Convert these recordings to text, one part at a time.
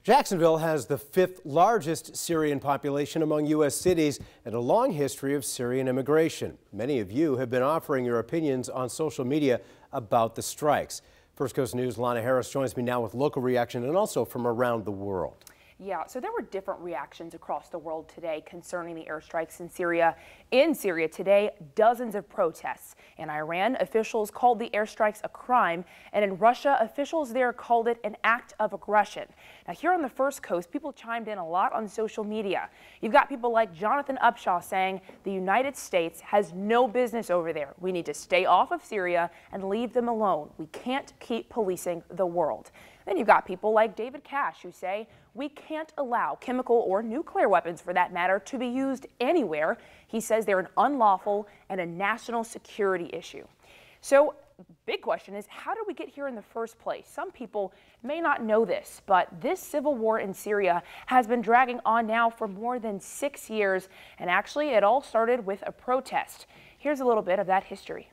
Jacksonville has the 5th largest Syrian population among U.S. cities and a long history of Syrian immigration. Many of you have been offering your opinions on social media about the strikes. First Coast News' Lana Harris joins me now with local reaction and also from around the world. Yeah, so there were different reactions across the world today concerning the airstrikes in Syria. In Syria today, dozens of protests. In Iran, officials called the airstrikes a crime, and in Russia, officials there called it an act of aggression. Now, here on the First Coast, people chimed in a lot on social media. You've got people like Jonathan Upshaw saying the United States has no business over there. We need to stay off of Syria and leave them alone. We can't keep policing the world. Then you've got people like David Cash who say we can't allow chemical or nuclear weapons, for that matter, to be used anywhere. He says they're an unlawful and a national security issue. So big question is, how did we get here in the first place? Some people may not know this, but this civil war in Syria has been dragging on now for more than 6 years. And actually, it all started with a protest. Here's a little bit of that history.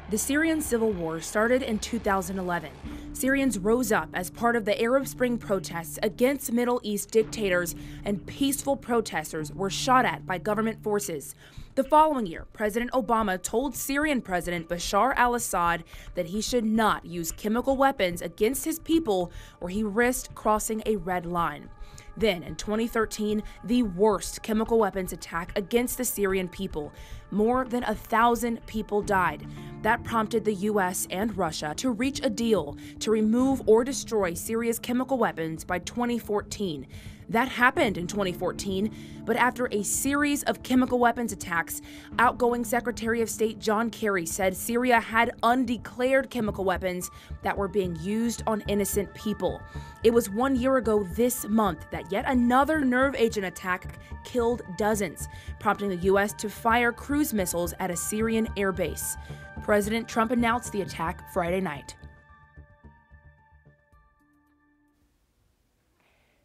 The Syrian civil war started in 2011. Syrians rose up as part of the Arab Spring protests against Middle East dictators, and peaceful protesters were shot at by government forces. The following year, President Obama told Syrian President Bashar al-Assad that he should not use chemical weapons against his people or he risked crossing a red line. Then, in 2013, the worst chemical weapons attack against the Syrian people. More than 1,000 people died. That prompted the U.S. and Russia to reach a deal to remove or destroy Syria's chemical weapons by 2014. That happened in 2014, but after a series of chemical weapons attacks, outgoing Secretary of State John Kerry said Syria had undeclared chemical weapons that were being used on innocent people. It was 1 year ago this month that yet another nerve agent attack killed dozens, prompting the U.S. to fire cruise missiles at a Syrian airbase. President Trump announced the attack Friday night.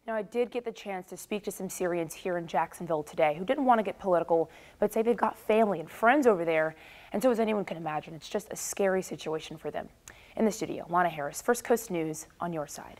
Now, I did get the chance to speak to some Syrians here in Jacksonville today who didn't want to get political, but say they've got family and friends over there. And so, as anyone can imagine, it's just a scary situation for them. In the studio, Lana Harris, First Coast News, on your side.